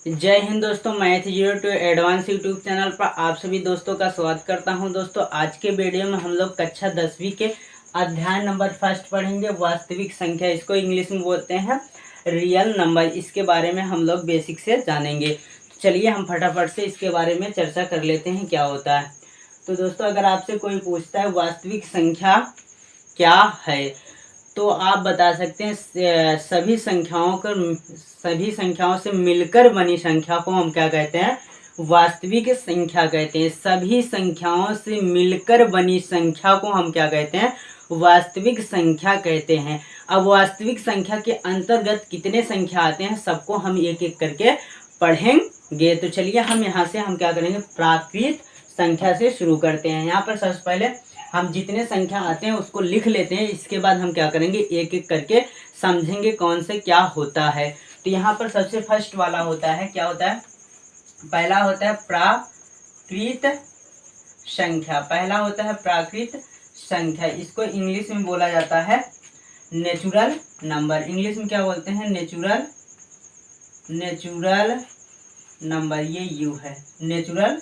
जय हिंद दोस्तों, math zero to advance YouTube channel पर आप सभी दोस्तों का स्वागत करता हूं। दोस्तों आज के वीडियो में हम लोग कक्षा 10वीं के अध्याय नंबर फर्स्ट पढ़ेंगे, वास्तविक संख्या। इसको इंग्लिश में बोलते हैं रियल नंबर। इसके बारे में हम लोग बेसिक से जानेंगे। चलिए हम फटाफट से इसके बारे में चर्चा कर लेते हैं क्या होता है। तो दोस्तों अगर आपसे कोई पूछता है वास्तविक संख्या क्या है, तो आप बता सकते हैं सभी संख्याओं से मिलकर बनी संख्या को हम क्या कहते हैं, वास्तविक संख्या कहते हैं। सभी संख्याओं से मिलकर बनी संख्या को हम क्या कहते हैं, वास्तविक संख्या कहते हैं। अब वास्तविक संख्या के अंतर्गत कितने संख्या आते हैं, सबको हम एक एक करके पढ़ेंगे। तो चलिए हम यहाँ से हम क्या करेंगे, प्राकृत संख्या से शुरू करते हैं। यहाँ पर सबसे पहले हम जितने संख्या आते हैं उसको लिख लेते हैं। इसके बाद हम क्या करेंगे, एक एक करके समझेंगे कौन से क्या होता है। तो यहाँ पर सबसे फर्स्ट वाला होता है, क्या होता है, पहला होता है प्राकृत संख्या। पहला होता है प्राकृत संख्या। इसको इंग्लिश में बोला जाता है नेचुरल नंबर। इंग्लिश में क्या बोलते हैं, नेचुरल नंबर। ये यू है, नेचुरल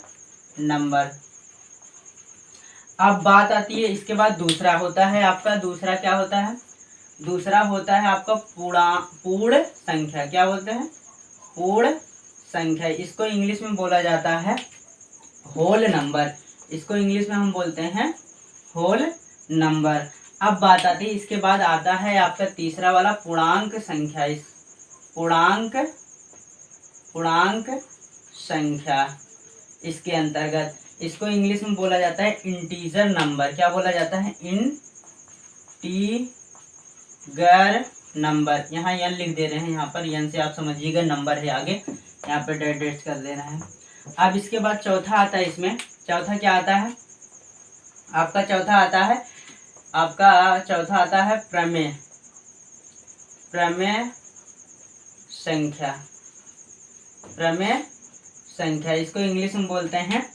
नंबर। अब बात आती है, इसके बाद दूसरा होता है आपका, दूसरा क्या होता है, दूसरा होता है आपका पूर्ण संख्या। क्या बोलते हैं, पूर्ण संख्या। इसको इंग्लिश में बोला जाता है होल नंबर। इसको इंग्लिश में हम बोलते हैं होल नंबर। अब बात आती है, इसके बाद आता है आपका तीसरा वाला पूर्णांक संख्या। इस पूर्णांक संख्या इसके अंतर्गत, इसको इंग्लिश में बोला जाता है इंटीजर नंबर। क्या बोला जाता है, इंटीगर नंबर। यहाँ एन लिख दे रहे हैं, यहाँ पर एन से आप समझिएगा नंबर है आगे, यहाँ पर डेट कर देना है। अब इसके बाद चौथा आता है, इसमें चौथा क्या आता है आपका, चौथा आता है प्रमेय संख्या। इसको इंग्लिश में बोलते हैं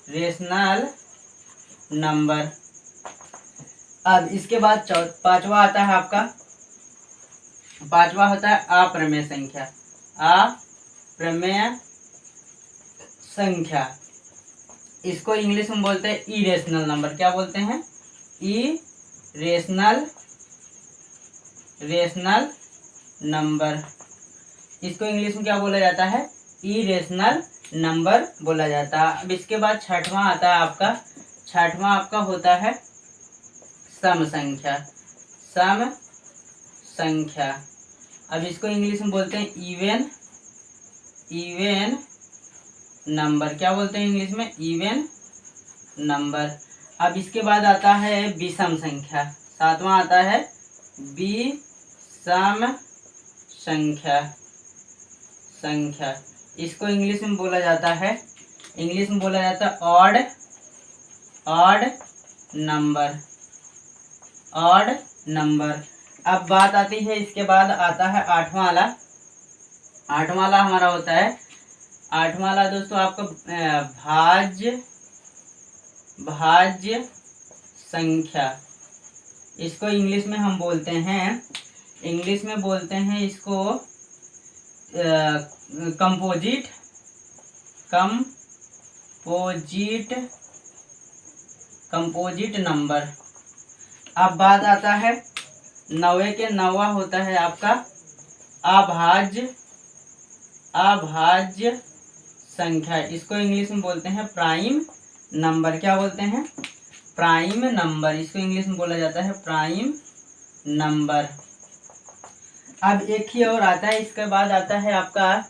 रेशनल नंबर। अब इसके बाद पांचवा आता है आपका, पांचवा होता है अप्रमेय संख्या। इसको इंग्लिश में बोलते हैं इरेशनल नंबर। क्या बोलते हैं, रेशनल नंबर। इसको इंग्लिश में क्या बोला जाता है, इरेशनल नंबर बोला जाता है। अब इसके बाद छठवां आता है आपका, छठवां आपका होता है सम संख्या। अब इसको इंग्लिश में बोलते हैं इवन नंबर। क्या बोलते हैं इंग्लिश में, इवन नंबर। अब इसके बाद आता है विषम संख्या। सातवां आता है विषम संख्या। इसको इंग्लिश में बोला जाता है ऑड नंबर। अब बात आती है, इसके बाद आता है आठवां वाला हमारा होता है, आठवां वाला दोस्तों आपका भाज्य संख्या। इसको इंग्लिश में हम बोलते हैं, इसको कंपोजिट नंबर। अब बात आता है नवे के नवा होता है आपका अभाज्य संख्या। इसको इंग्लिश में बोलते हैं प्राइम नंबर। क्या बोलते हैं, प्राइम नंबर। इसको इंग्लिश में बोला जाता है प्राइम नंबर। अब एक ही और आता है, इसके बाद आता है आपका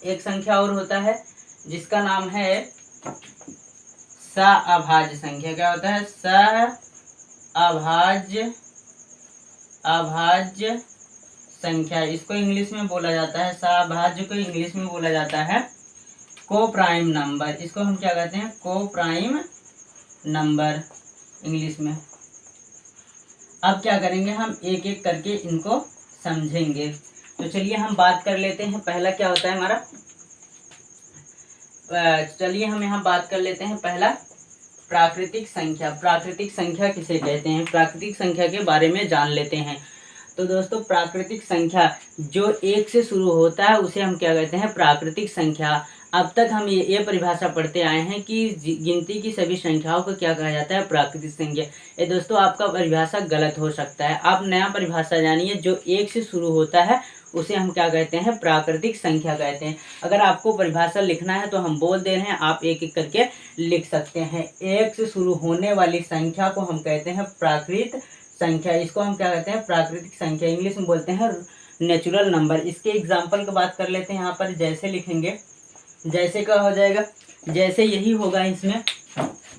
एक संख्या और होता है जिसका नाम है सअभाज्य संख्या। क्या होता है, अभाज्य संख्या। इसको इंग्लिश में बोला जाता है, सअभाज्य को इंग्लिश में बोला जाता है कोप्राइम नंबर। इसको हम क्या कहते हैं, कोप्राइम नंबर इंग्लिश में। अब क्या करेंगे, हम एक एक करके इनको समझेंगे। तो चलिए हम बात कर लेते हैं, पहला क्या होता है हमारा, चलिए हम यहाँ बात कर लेते हैं पहला प्राकृतिक संख्या। प्राकृतिक संख्या किसे कहते हैं, प्राकृतिक संख्या के बारे में जान लेते हैं। तो दोस्तों प्राकृतिक संख्या जो 1 से शुरू होता है उसे हम क्या कहते हैं, प्राकृतिक संख्या। अब तक हम ये परिभाषा पढ़ते आए हैं कि गिनती की सभी संख्याओं को क्या कहा जाता है, प्राकृतिक संख्या। ये दोस्तों आपका परिभाषा गलत हो सकता है, आप नया परिभाषा जानिए। जो 1 से शुरू होता है उसे हम क्या कहते हैं, प्राकृतिक संख्या कहते हैं। अगर आपको परिभाषा लिखना है तो हम बोल दे रहे हैं, आप एक एक करके लिख सकते हैं। 1 से शुरू होने वाली संख्या को हम कहते हैं प्राकृतिक संख्या। इसको हम क्या कहते हैं, प्राकृतिक संख्या। इंग्लिश में बोलते हैं नेचुरल नंबर। इसके एग्जाम्पल की बात कर लेते हैं। यहाँ पर जैसे लिखेंगे, जैसे क्या हो जाएगा, जैसे यही होगा इसमें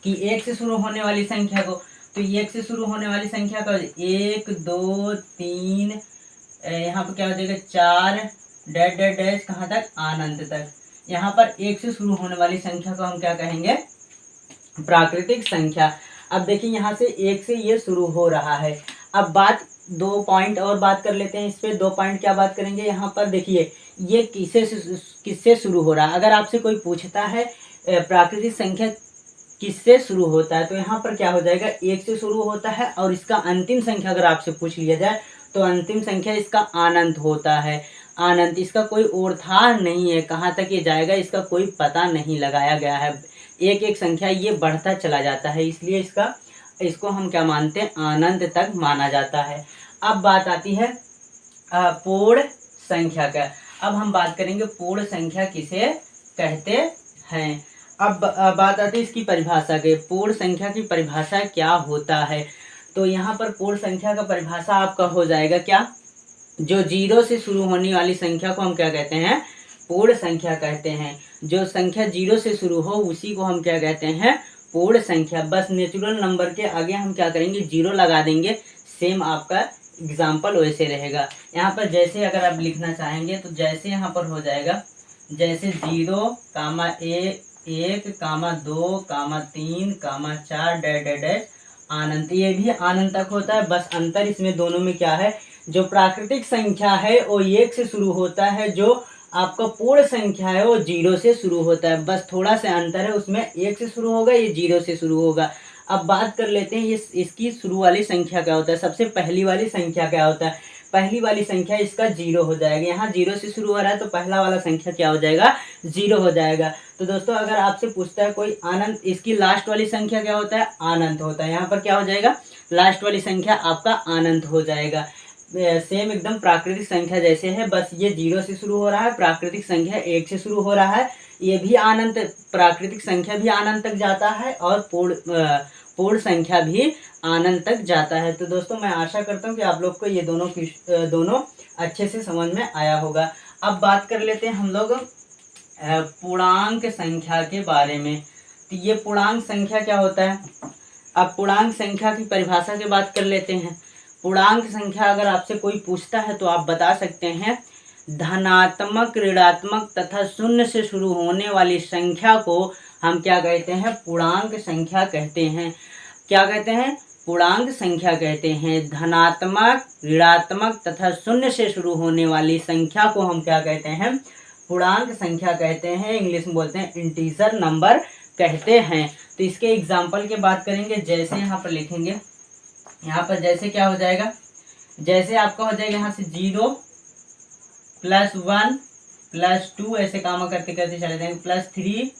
कि 1 से शुरू होने वाली संख्या को, तो 1 से शुरू होने वाली संख्या का 1 2 3, यहाँ पर क्या हो जाएगा 4 डैश डैश डैश कहाँ तक, अनंत तक। यहाँ पर 1 से शुरू होने वाली संख्या को हम क्या कहेंगे, प्राकृतिक संख्या। अब देखिए यहाँ से 1 से ये शुरू हो रहा है। अब बात 2 पॉइंट और बात कर लेते हैं इस पे। 2 पॉइंट क्या बात करेंगे, यहाँ पर देखिए ये किससे शुरू हो रहा है। अगर आपसे कोई पूछता है प्राकृतिक संख्या किससे शुरू होता है, तो यहाँ पर क्या हो जाएगा, 1 से शुरू होता है और इसका अंतिम संख्या अगर आपसे पूछ लिया जाए तो अंतिम संख्या इसका अनंत होता है। अनंत, इसका कोई ओरथार नहीं है, कहाँ तक ये जाएगा इसका कोई पता नहीं लगाया गया है। एक एक संख्या ये बढ़ता चला जाता है, इसलिए इसको हम क्या मानते हैं, अनंत तक माना जाता है। अब बात आती है पूर्ण संख्या का। अब हम बात करेंगे पूर्ण संख्या किसे कहते हैं। अब बात आती है इसकी परिभाषा के। पूर्ण संख्या की परिभाषा क्या होता है, तो यहाँ पर पूर्ण संख्या का परिभाषा आपका हो जाएगा क्या, जो 0 से शुरू होने वाली संख्या को हम क्या कहते हैं, पूर्ण संख्या कहते हैं। जो संख्या 0 से शुरू हो उसी को हम क्या कहते हैं, पूर्ण संख्या। बस नेचुरल नंबर के आगे हम क्या करेंगे, 0 लगा देंगे। सेम आपका एग्जाम्पल वैसे रहेगा। यहाँ पर जैसे अगर आप लिखना चाहेंगे तो जैसे यहाँ पर हो जाएगा, जैसे 0, 1, 2, 3, 4 डैश डैश डैश अनंत। ये भी अनंत तक होता है, बस अंतर इसमें दोनों में क्या है, जो प्राकृतिक संख्या है वो 1 से शुरू होता है, जो आपका पूर्ण संख्या है वो 0 से शुरू होता है। बस थोड़ा सा अंतर है, उसमें 1 से शुरू होगा, ये 0 से शुरू होगा। अब बात कर लेते हैं इसकी शुरू वाली संख्या क्या होता है। सबसे पहली वाली संख्या क्या होता है, पहली वाली संख्या इसका 0 हो जाएगा। यहाँ 0 से शुरू हो रहा है तो पहला वाला संख्या क्या हो जाएगा, 0 हो जाएगा। तो दोस्तों अगर आपसे पूछता है कोई अनंत, इसकी लास्ट वाली संख्या क्या होता है, अनंत होता है। यहाँ पर क्या हो जाएगा, लास्ट वाली संख्या आपका अनंत हो जाएगा। सेम एकदम प्राकृतिक संख्या जैसे है, बस ये 0 से शुरू हो रहा है, प्राकृतिक संख्या 1 से शुरू हो रहा है। ये भी अनंत, प्राकृतिक संख्या भी अनंत तक जाता है और पूर्ण संख्या भी अनंत तक जाता है। तो दोस्तों मैं आशा करता हूँ कि आप लोग को ये दोनों अच्छे से समझ में आया होगा। अब बात कर लेते हैं हम लोग पूर्णांक संख्या के बारे में। तो ये पूर्णांक संख्या क्या होता है। अब पूर्णांक संख्या की परिभाषा की बात कर लेते हैं। पूर्णांक संख्या अगर आपसे कोई पूछता है तो आप बता सकते हैं, धनात्मक, ऋणात्मक तथा शून्य से शुरू होने वाली संख्या को हम क्या कहते हैं, पूर्णांक संख्या कहते हैं। क्या कहते हैं, पूर्णांक संख्या कहते हैं। धनात्मक, ऋणात्मक तथा शून्य से शुरू होने वाली संख्या को हम क्या कहते हैं, पूर्णांक संख्या कहते हैं। इंग्लिश में बोलते हैं इंटीजर नंबर कहते हैं। तो इसके एग्जाम्पल की बात करेंगे, जैसे यहाँ पर लिखेंगे, यहाँ पर जैसे क्या हो जाएगा, जैसे आपका हो जाएगा यहाँ से 0 + 1 + 2 ऐसे कामा करते करते चले जाएंगे, +3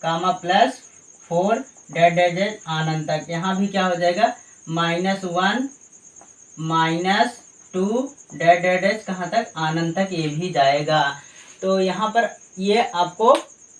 +4 डैश डैश डैश अनंत तक। यहाँ भी क्या हो जाएगा, -1 -2 डैश डैश डैश कहाँ तक, अनंत तक ये भी जाएगा। तो यहाँ पर ये आपको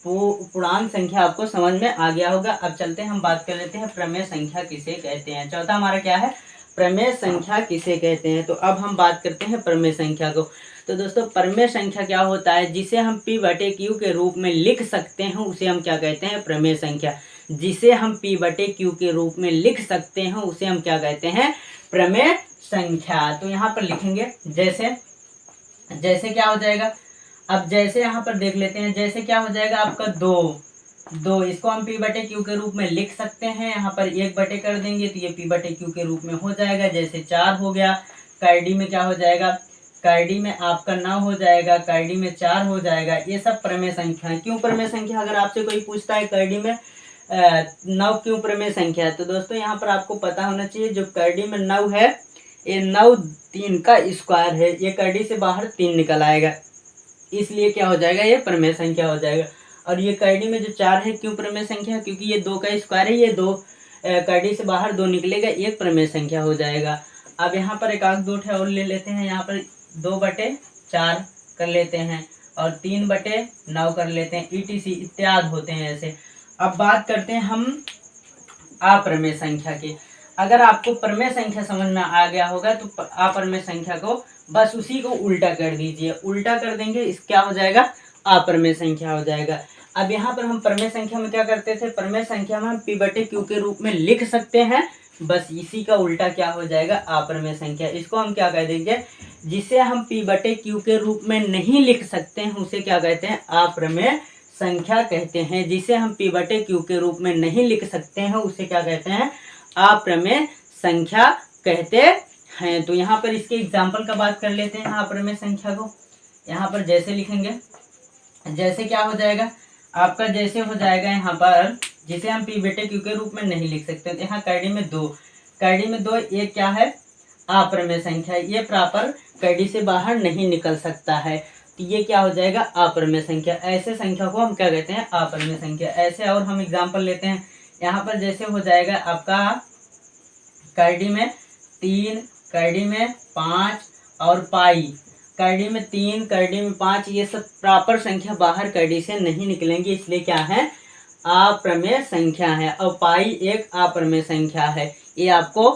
पूर्णांक संख्या आपको समझ में आ गया होगा। अब चलते हैं हम बात कर लेते हैं प्रमेय संख्या किसे कहते हैं। चौथा हमारा क्या है, प्रमेय संख्या किसे कहते हैं। तो अब हम बात करते हैं प्रमेय संख्या को। तो दोस्तों प्रमेय संख्या क्या होता है, जिसे हम P/Q के रूप में लिख सकते हैं उसे हम क्या कहते हैं, प्रमेय संख्या। जिसे हम P/Q के रूप में लिख सकते हैं उसे हम क्या कहते हैं, प्रमेय संख्या। तो यहाँ पर लिखेंगे जैसे क्या हो जाएगा। अब जैसे यहाँ पर देख लेते हैं, जैसे क्या हो जाएगा आपका 2, इसको हम P/Q के रूप में लिख सकते हैं। यहाँ पर 1 कर देंगे तो ये P/Q के रूप में हो जाएगा। जैसे 4 हो गया, कैडी में क्या हो जाएगा, कैडी में आपका 9 हो जाएगा, कैडी में 4 हो जाएगा। ये सब प्रमेय संख्या है। क्यों प्रमेय संख्या, अगर आपसे कोई पूछता है कैडी में 9 क्यों प्रमेय संख्या है, तो दोस्तों यहाँ पर आपको पता होना चाहिए, जो कैडी में 9 है ये 9 3 का स्क्वायर है, ये कड़ी से बाहर 3 निकल आएगा, इसलिए क्या हो जाएगा, ये प्रमेय संख्या हो जाएगा। और ये कड़ी में जो 4 है क्यों प्रमेय संख्या, क्योंकि ये 2 का स्क्वायर है, ये 2 कड़ी से बाहर 2 निकलेगा, एक प्रमेय संख्या हो जाएगा। अब यहाँ पर एक आग दो ठे और ले लेते हैं, यहाँ पर 2/4 कर लेते हैं और 3/9 कर लेते हैं, ETC इत्यादि होते हैं ऐसे। अब बात करते हैं हम अप्रमेय संख्या की। अगर आपको प्रमेय संख्या समझ में आ गया होगा तो अप्रमेय संख्या को बस उसी को उल्टा कर दीजिए, उल्टा कर देंगे इस क्या हो जाएगा, अप्रमेय संख्या हो जाएगा। अब यहाँ पर हम प्रमेय संख्या में क्या करते थे, प्रमेय संख्या में हम P/Q के रूप में लिख सकते हैं, बस इसी का उल्टा क्या हो जाएगा, अप्रमेय संख्या। इसको हम क्या कह देंगे, जिसे हम P/Q के रूप में नहीं लिख सकते हैं उसे क्या कहते हैं, अप्रमेय संख्या कहते हैं। जिसे हम P/Q के रूप में नहीं लिख सकते हैं उसे क्या कहते हैं, अप्रमेय संख्या कहते हैं। तो यहाँ पर इसके एग्जाम्पल का बात कर लेते हैं अप्रमेय संख्या को। यहाँ पर जैसे लिखेंगे, जैसे क्या हो जाएगा आपका, जैसे हो जाएगा यहाँ पर, जिसे हम P/Q के रूप में नहीं लिख सकते, तो यहाँ कड़ी में 2 ये क्या है, अप्रमेय संख्या, ये प्रॉपर कड़ी से बाहर नहीं निकल सकता है, तो ये क्या हो जाएगा, अप्रमेय संख्या। ऐसे संख्या को हम क्या कहते हैं, अप्रमेय संख्या। ऐसे और हम एग्जाम्पल लेते हैं, यहाँ पर जैसे हो जाएगा आपका कड़ी में 3, कड़ी में 5 और पाई, कड़ी में 3, कड़ी में 5, ये सब प्रॉपर संख्या बाहर कड़ी से नहीं निकलेंगी, इसलिए क्या है, अप्रमेय संख्या है। और पाई एक अप्रमेय संख्या है, ये आपको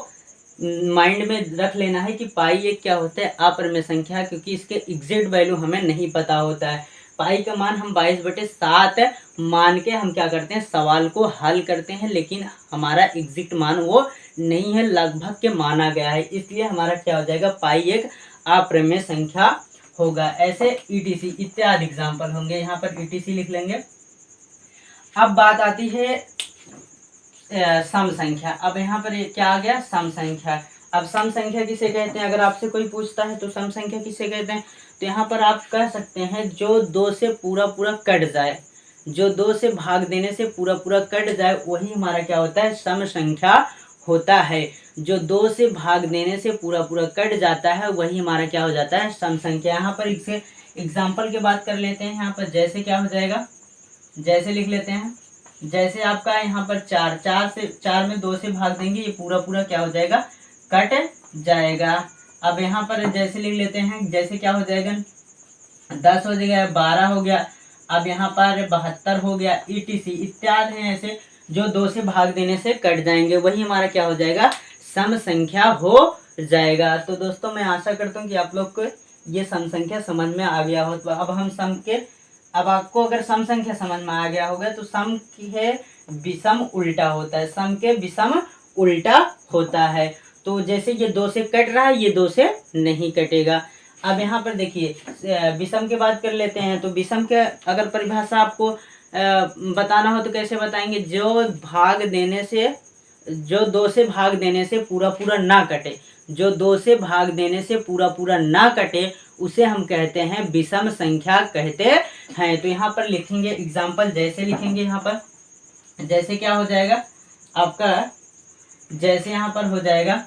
माइंड में रख लेना है कि पाई एक क्या होता है, अप्रमेय संख्या, क्योंकि इसके एग्जैक्ट वैल्यू हमें नहीं पता होता है। पाई का मान हम 22/7 मान के हम क्या करते हैं, सवाल को हल करते हैं, लेकिन हमारा एग्जैक्ट मान वो नहीं है, लगभग के माना गया है, इसलिए हमारा क्या हो जाएगा, पाई एक अप्रमेय संख्या होगा। ऐसे ETC इत्यादि एग्जाम्पल होंगे, यहाँ पर ETC लिख लेंगे। अब बात आती है सम संख्या। अब यहाँ पर क्या आ गया, सम संख्या। अब सम संख्या किसे कहते हैं, अगर आपसे कोई पूछता है तो सम संख्या किसे कहते हैं, तो यहाँ पर आप कह सकते हैं जो 2 से पूरा कट जाए, जो 2 से भाग देने से पूरा कट जाए, वही हमारा क्या होता है, सम संख्या होता है। जो 2 से भाग देने से पूरा कट जाता है वही हमारा क्या हो जाता है, सम संख्या। यहाँ पर इससे एग्जाम्पल की बात कर लेते हैं। यहाँ पर जैसे क्या हो जाएगा, जैसे लिख लेते हैं, जैसे आपका यहाँ पर 4 में 2 से भाग देंगे, ये पूरा क्या हो जाएगा, कट जाएगा। अब यहाँ पर जैसे लिख लेते हैं, जैसे क्या हो जाएगा, 10 हो जाएगा, 12 हो गया, अब यहाँ पर 72 हो गया, ETC इत्यादि हैं ऐसे जो 2 से भाग देने से कट जाएंगे, वही हमारा क्या हो जाएगा, सम संख्या हो जाएगा। तो दोस्तों मैं आशा करता हूँ कि आप लोग को ये सम संख्या समझ में आ गया हो। तो अब आपको अगर सम संख्या समझ में आ गया होगा तो सम की है विषम उल्टा होता है, सम के विषम उल्टा होता है। तो जैसे ये 2 से कट रहा है, ये 2 से नहीं कटेगा। अब यहाँ पर देखिए विषम की बात कर लेते हैं। तो विषम के अगर परिभाषा आपको बताना हो तो कैसे बताएंगे, जो 2 से भाग देने से पूरा ना कटे, जो 2 से भाग देने से पूरा ना कटे, उसे हम कहते हैं विषम संख्या कहते हैं। तो यहाँ पर लिखेंगे एग्जाम्पल, जैसे लिखेंगे, यहाँ पर जैसे क्या हो जाएगा आपका, जैसे यहाँ पर हो जाएगा,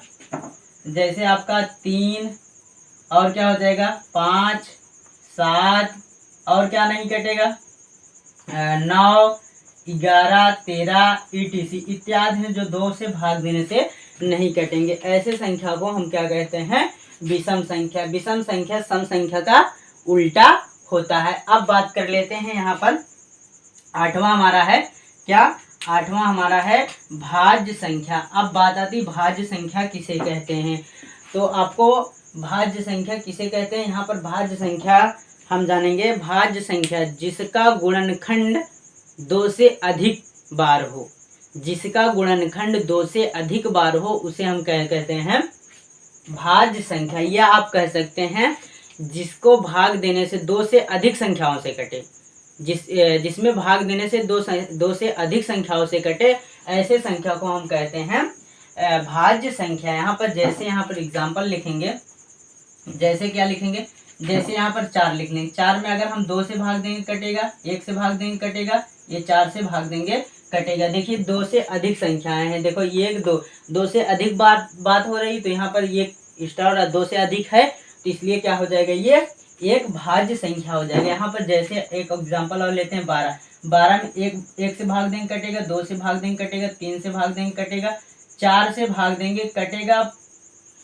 जैसे आपका 3 और क्या हो जाएगा 5, 7 और क्या नहीं कटेगा 9, 11, 13 ETC इत्यादि हैं जो 2 से भाग देने से नहीं कटेंगे। ऐसे संख्या को हम क्या कहते हैं, विषम संख्या। विषम संख्या सम संख्या का उल्टा होता है। अब बात कर लेते हैं यहाँ पर 8वां हमारा है क्या, 8वां हमारा है भाज्य संख्या। अब बात आती भाज्य संख्या किसे कहते हैं। तो आपको भाज्य संख्या किसे कहते हैं, यहाँ पर भाज्य संख्या हम जानेंगे। भाज्य संख्या जिसका गुणनखंड 2 से अधिक बार हो, जिसका गुणनखंड 2 से अधिक बार हो, उसे हम कहते हैं भाज्य संख्या। या आप कह सकते हैं जिसको भाग देने से 2 से अधिक संख्याओं से कटे, जिसमें भाग देने से 2 से अधिक संख्याओं से कटे, ऐसे संख्या को हम कहते हैं भाज्य संख्या। यहाँ पर एग्जाम्पल लिखेंगे, जैसे क्या लिखेंगे, जैसे यहाँ पर 4 लिख लेंगे। 4 में अगर हम 2 से भाग देंगे कटेगा, 1 से भाग देंगे कटेगा, ये 4 से भाग देंगे कटेगा। देखिए 2 से अधिक संख्याएं हैं, देखो 1 2 से अधिक बात हो रही, तो यहाँ पर ये स्टार और 2 से अधिक है, तो इसलिए क्या हो जाएगा, ये एक भाज्य संख्या हो जाएगा। यहाँ पर जैसे एक एग्जांपल और लेते हैं 12। 12 में एक से भाग देंगे कटेगा, 2 से भाग देंगे कटेगा, 3 से भाग देंगे कटेगा, 4 से भाग देंगे कटेगा,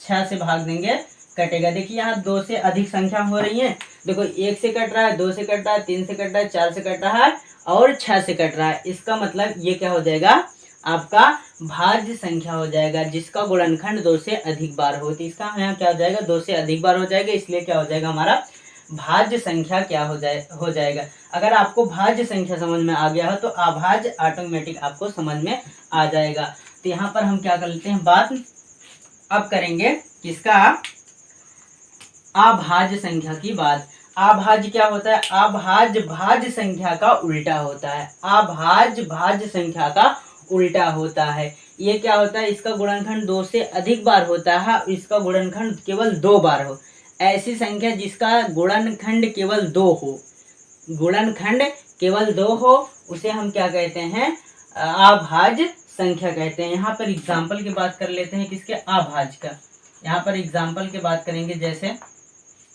6 से भाग देंगे कटेगा। देखिए यहाँ 2 से अधिक संख्या हो रही है। देखो 1 से कट रहा है, 2 से कट रहा है, 3 से कट रहा है, 4 से कट रहा है और 6 से कट रहा है। इसका मतलब ये क्या हो जाएगा, आपका भाज्य संख्या हो जाएगा, जिसका गुणनखंड 2 से अधिक बार हो। तो इसका यहाँ क्या हो जाएगा, 2 से अधिक बार हो जाएगा, इसलिए क्या हो जाएगा, हमारा भाज्य संख्या क्या हो जाएगा। अगर आपको भाज्य संख्या समझ में आ गया हो तो अभाज्य ऑटोमेटिक आपको समझ में आ जाएगा। तो यहाँ पर हम क्या कर लेते हैं, बात अब करेंगे किसका, अभाज्य संख्या की बात। अभाज्य क्या होता है, अभाज्य भाज्य संख्या का उल्टा होता है। अभाज्य भाज्य संख्या का उल्टा होता है। ये क्या होता है, इसका गुणनखंड 2 से अधिक बार होता है, इसका गुणनखंड केवल 2 बार हो। ऐसी संख्या जिसका गुणनखंड केवल 2 हो, गुणनखंड केवल 2 हो, उसे हम क्या कहते हैं, अभाज्य संख्या कहते हैं। यहाँ पर एग्जाम्पल की बात कर लेते हैं किसके, अभाज्य का। यहाँ पर एग्जाम्पल की बात करेंगे,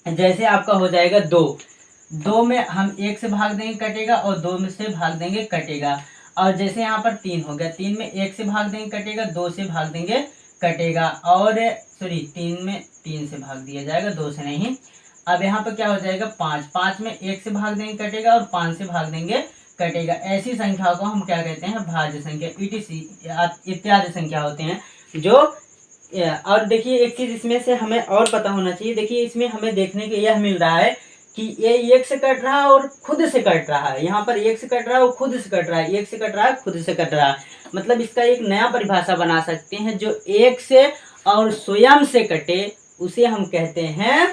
जैसे आपका हो जाएगा 2 में हम 1 से भाग देंगे कटेगा और 2 में से भाग देंगे कटेगा। और जैसे यहाँ पर 3 हो गया, 3 में 1 से भाग देंगे कटेगा, 2 से भाग देंगे कटेगा, और सॉरी 3 में 3 से भाग दिया जाएगा, 2 से नहीं। अब यहाँ पर क्या हो जाएगा 5 में 1 से भाग देंगे कटेगा और 5 से भाग देंगे कटेगा। ऐसी संख्या को हम क्या कहते हैं, भाज्य संख्या, इत्यादि संख्या होते हैं जो। और देखिए एक चीज इसमें से हमें और पता होना चाहिए। देखिए इसमें हमें देखने को यह मिल रहा है कि ये 1 से कट रहा है और खुद से कट रहा है। यहाँ पर 1 से कट रहा है और खुद से कट रहा है, 1 से कट रहा है, खुद से कट रहा है। मतलब इसका एक नया परिभाषा बना सकते हैं, जो 1 से और स्वयं से कटे उसे हम कहते हैं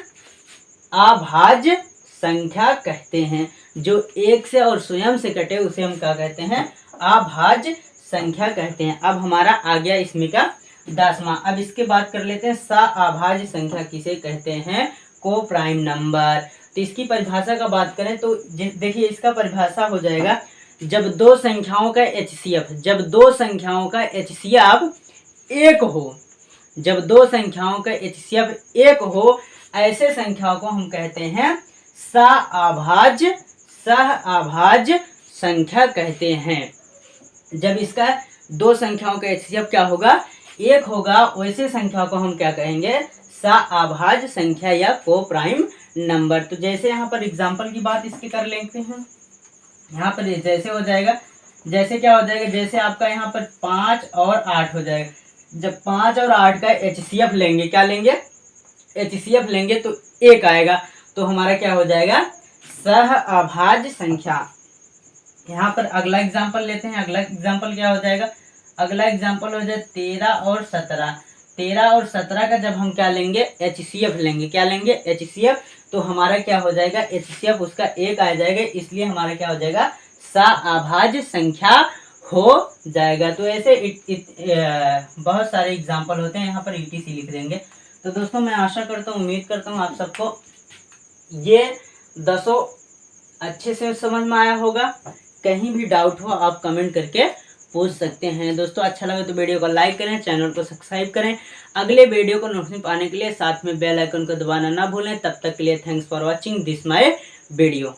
अभाज्य संख्या कहते हैं। जो 1 से और स्वयं से कटे उसे हम क्या कहते हैं, अभाज्य संख्या कहते हैं। अब हमारा आ गया इसमें का 10वां। अब इसके बात कर लेते हैं सअभाज्य संख्या किसे कहते हैं, को प्राइम नंबर। तो इसकी परिभाषा का बात करें तो देखिए इसका परिभाषा हो जाएगा, जब दो संख्याओं का HCF, जब दो संख्याओं का HCF 1 हो, जब दो संख्याओं का HCF 1 हो, ऐसे संख्याओं को हम कहते हैं सअभाज्य संख्या कहते हैं। जब इसका दो संख्याओं का HCF क्या होगा, 1 होगा, वैसे संख्या को हम क्या कहेंगे, सअभाज्य संख्या या को प्राइम नंबर। तो जैसे यहाँ पर एग्जांपल की बात इसके कर लेते हैं। यहाँ पर जैसे हो जाएगा, जैसे क्या हो जाएगा, जैसे आपका यहाँ पर 5 और 8 हो जाएगा। जब 5 और 8 का HCF लेंगे, क्या लेंगे, HCF लेंगे तो 1 आएगा, तो हमारा क्या हो जाएगा, सअभाज्य संख्या। यहाँ पर अगला एग्जाम्पल लेते हैं। अगला एग्जाम्पल क्या हो जाएगा, अगला एग्जाम्पल हो जाए 13 और 17। 13 और 17 का जब हम क्या लेंगे, HCF लेंगे, क्या लेंगे, HCF, तो हमारा क्या हो जाएगा, HCF उसका 1 आ जाएगा, इसलिए हमारा क्या हो जाएगा, सअभाज्य संख्या हो जाएगा। तो ऐसे बहुत सारे एग्जाम्पल होते हैं, यहाँ पर ETC लिख देंगे। तो दोस्तों मैं आशा करता हूँ, उम्मीद करता हूँ आप सबको ये 10 अच्छे से समझ में आया होगा। कहीं भी डाउट हो आप कमेंट करके पूछ सकते हैं। दोस्तों अच्छा लगे तो वीडियो को लाइक करें, चैनल को सब्सक्राइब करें। अगले वीडियो को नोटिफिकेशन पाने के लिए साथ में बेल आइकन को दबाना ना भूलें। तब तक के लिए thanks for watching this my video.